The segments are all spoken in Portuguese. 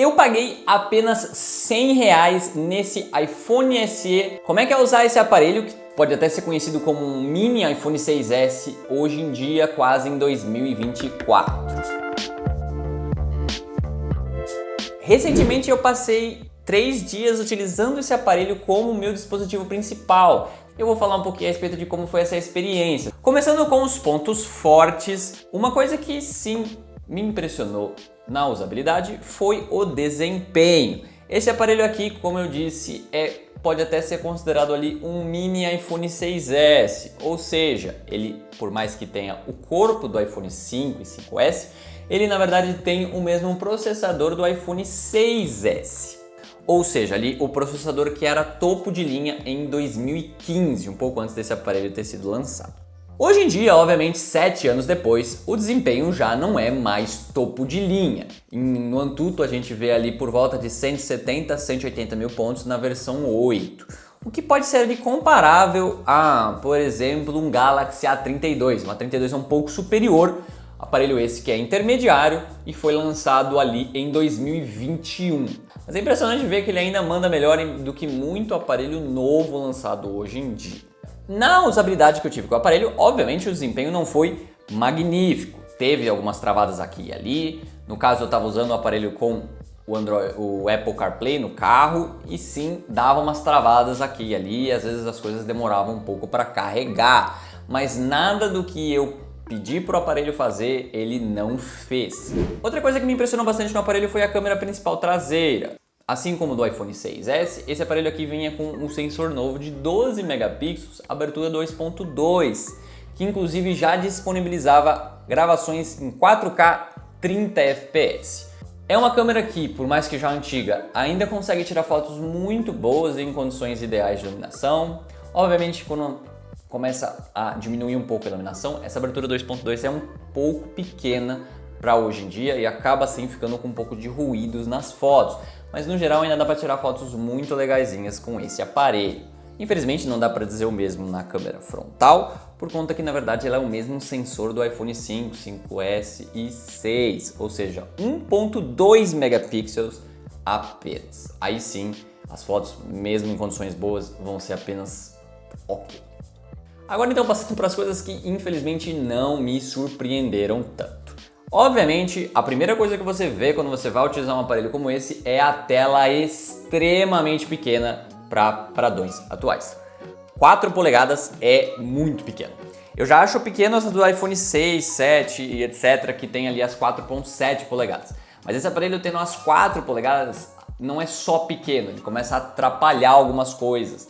Eu paguei apenas R$100 nesse iPhone SE. Como é que é usar esse aparelho, que pode até ser conhecido como um mini iPhone 6S, hoje em dia, quase em 2024? Recentemente eu passei 3 dias utilizando esse aparelho como meu dispositivo principal. Eu vou falar um pouquinho a respeito de como foi essa experiência. Começando com os pontos fortes, uma coisa que sim me impressionou na usabilidade foi o desempenho. Esse aparelho aqui, como eu disse, pode até ser considerado ali um mini iPhone 6S, ou seja, ele, por mais que tenha o corpo do iPhone 5 e 5S, ele na verdade tem o mesmo processador do iPhone 6S. Ou seja, ali o processador que era topo de linha em 2015, um pouco antes desse aparelho ter sido lançado. Hoje em dia, obviamente, 7 anos depois, o desempenho já não é mais topo de linha. No Antutu a gente vê ali por volta de 170 a 180 mil pontos na versão 8. O que pode ser ali comparável a, por exemplo, um Galaxy A32. O A32 é um pouco superior, aparelho esse que é intermediário e foi lançado ali em 2021. Mas é impressionante ver que ele ainda manda melhor do que muito aparelho novo lançado hoje em dia. Na usabilidade que eu tive com o aparelho, obviamente o desempenho não foi magnífico. Teve algumas travadas aqui e ali. No caso eu estava usando o aparelho com o Apple CarPlay no carro e sim, dava umas travadas aqui e ali e às vezes as coisas demoravam um pouco para carregar. Mas nada do que eu pedi para o aparelho fazer, ele não fez. Outra coisa que me impressionou bastante no aparelho foi a câmera principal traseira. Assim como do iPhone 6S, esse aparelho aqui vinha com um sensor novo de 12 megapixels, abertura 2.2, que inclusive já disponibilizava gravações em 4K 30 fps. É uma câmera que, por mais que já antiga, ainda consegue tirar fotos muito boas em condições ideais de iluminação. Obviamente, quando começa a diminuir um pouco a iluminação, essa abertura 2.2 é um pouco pequena para hoje em dia e acaba assim ficando com um pouco de ruídos nas fotos. Mas no geral ainda dá para tirar fotos muito legaisinhas com esse aparelho. Infelizmente não dá para dizer o mesmo na câmera frontal, por conta que na verdade ela é o mesmo sensor do iPhone 5, 5S e 6, ou seja, 1.2 megapixels apenas. Aí sim, as fotos, mesmo em condições boas, vão ser apenas ok. Agora então passando para as coisas que infelizmente não me surpreenderam tanto. Obviamente, a primeira coisa que você vê quando você vai utilizar um aparelho como esse é a tela extremamente pequena para padrões atuais. 4 polegadas é muito pequeno. Eu já acho pequeno essa do iPhone 6, 7 e etc, que tem ali as 4.7 polegadas. Mas esse aparelho tendo as 4 polegadas não é só pequeno, ele começa a atrapalhar algumas coisas.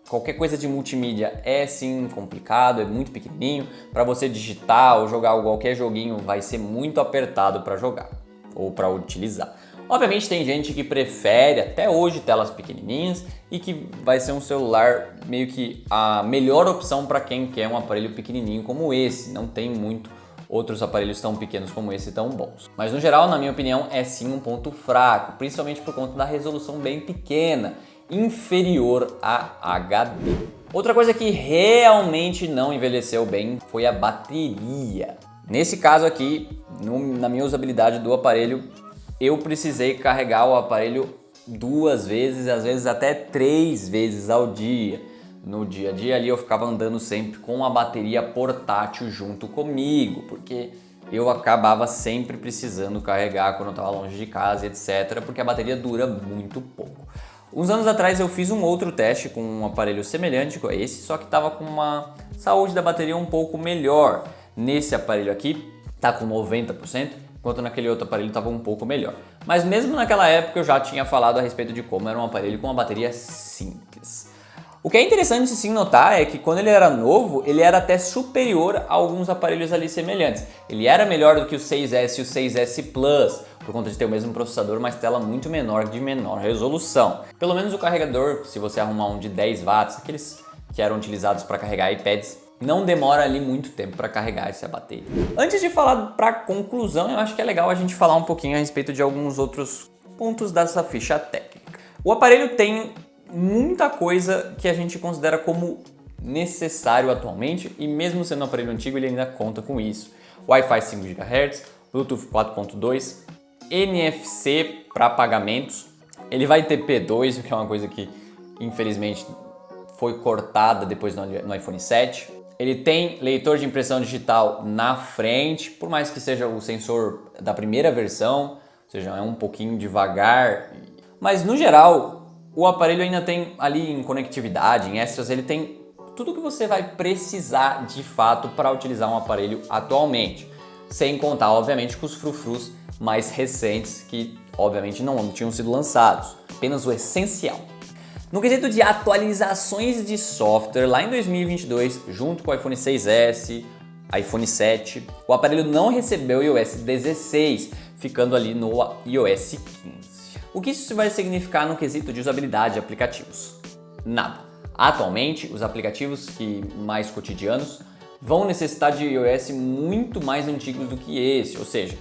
Qualquer coisa de multimídia é sim complicado, é muito pequenininho. Para você digitar ou jogar qualquer joguinho vai ser muito apertado para jogar ou para utilizar. Obviamente tem gente que prefere até hoje telas pequenininhas e que vai ser um celular meio que a melhor opção para quem quer um aparelho pequenininho como esse. Não tem muito outros aparelhos tão pequenos como esse tão bons. Mas no geral, na minha opinião, é sim um ponto fraco, principalmente por conta da resolução bem pequena, inferior a HD. Outra coisa que realmente não envelheceu bem foi a bateria. Nesse caso aqui, na minha usabilidade do aparelho, eu precisei carregar o aparelho 2 vezes, às vezes até 3 vezes ao dia. No dia a dia ali eu ficava andando sempre com a bateria portátil junto comigo, porque eu acabava sempre precisando carregar quando eu estava longe de casa, etc, porque a bateria dura muito pouco. Uns anos atrás eu fiz um outro teste com um aparelho semelhante a esse, só que estava com uma saúde da bateria um pouco melhor. Nesse aparelho aqui está com 90%, enquanto naquele outro aparelho estava um pouco melhor. Mas mesmo naquela época eu já tinha falado a respeito de como era um aparelho com uma bateria simples. O que é interessante sim notar é que quando ele era novo, ele era até superior a alguns aparelhos ali semelhantes. Ele era melhor do que o 6S e o 6S Plus, por conta de ter o mesmo processador, mas tela muito menor, de menor resolução. Pelo menos o carregador, se você arrumar um de 10 watts, aqueles que eram utilizados para carregar iPads, não demora ali muito tempo para carregar essa bateria. Antes de falar para conclusão, eu acho que é legal a gente falar um pouquinho a respeito de alguns outros pontos dessa ficha técnica. O aparelho tem muita coisa que a gente considera como necessário atualmente e mesmo sendo um aparelho antigo ele ainda conta com isso. Wi-Fi 5 GHz, Bluetooth 4.2, NFC para pagamentos. Ele vai ter P2, o que é uma coisa que infelizmente foi cortada depois no iPhone 7. Ele tem leitor de impressão digital na frente, por mais que seja o sensor da primeira versão, ou seja, é um pouquinho devagar. Mas no geral, o aparelho ainda tem ali em conectividade, em extras, ele tem tudo que você vai precisar de fato para utilizar um aparelho atualmente. Sem contar, obviamente, com os frufrus mais recentes que, obviamente, não tinham sido lançados. Apenas o essencial. No quesito de atualizações de software, lá em 2022, junto com o iPhone 6S, iPhone 7, o aparelho não recebeu o iOS 16, ficando ali no iOS 15. O que isso vai significar no quesito de usabilidade de aplicativos? Nada. Atualmente, os aplicativos mais cotidianos vão necessitar de iOS muito mais antigos do que esse, ou seja,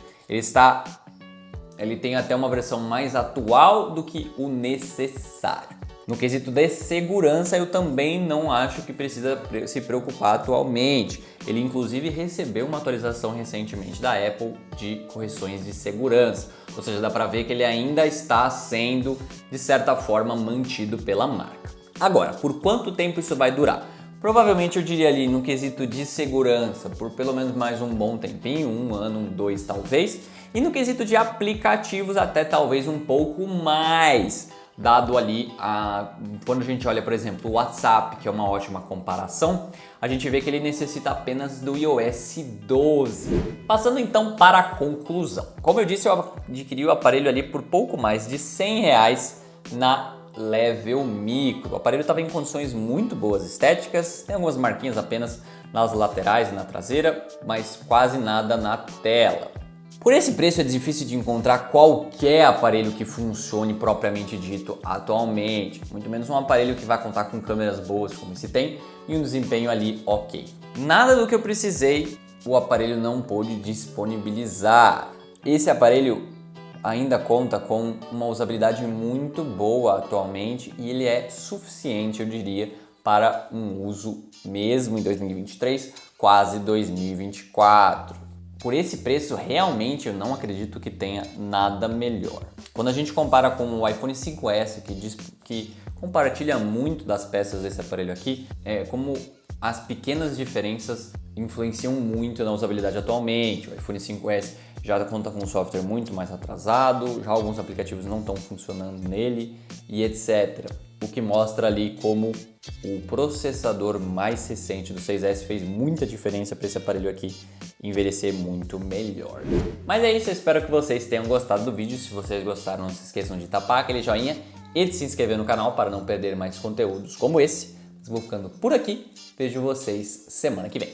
ele tem até uma versão mais atual do que o necessário. No quesito de segurança, eu também não acho que precisa se preocupar atualmente. Ele inclusive recebeu uma atualização recentemente da Apple de correções de segurança, ou seja, dá para ver que ele ainda está sendo, de certa forma, mantido pela marca. Agora, por quanto tempo isso vai durar? Provavelmente eu diria ali no quesito de segurança, por pelo menos mais um bom tempinho, 1 ano, 2 talvez, e no quesito de aplicativos até talvez um pouco mais. Dado ali, quando a gente olha, por exemplo, o WhatsApp, que é uma ótima comparação, a gente vê que ele necessita apenas do iOS 12. Passando então para a conclusão. Como eu disse, eu adquiri o aparelho ali por pouco mais de R$100 na Level Micro. O aparelho estava em condições muito boas estéticas, tem algumas marquinhas apenas nas laterais e na traseira, mas quase nada na tela. Por esse preço é difícil de encontrar qualquer aparelho que funcione propriamente dito atualmente, muito menos um aparelho que vai contar com câmeras boas como esse tem e um desempenho ali ok. Nada do que eu precisei o aparelho não pôde disponibilizar. Esse aparelho ainda conta com uma usabilidade muito boa atualmente e ele é suficiente, eu diria, para um uso mesmo em 2023, quase 2024. Por esse preço, realmente eu não acredito que tenha nada melhor. Quando a gente compara com o iPhone 5S, que compartilha muito das peças desse aparelho aqui, como as pequenas diferenças influenciam muito na usabilidade atualmente. O iPhone 5S já conta com um software muito mais atrasado, já alguns aplicativos não estão funcionando nele e etc. O que mostra ali como o processador mais recente do 6S fez muita diferença para esse aparelho aqui envelhecer muito melhor. Mas é isso, eu espero que vocês tenham gostado do vídeo. Se vocês gostaram, não se esqueçam de tapar aquele joinha e de se inscrever no canal para não perder mais conteúdos como esse. Mas vou ficando por aqui, vejo vocês semana que vem.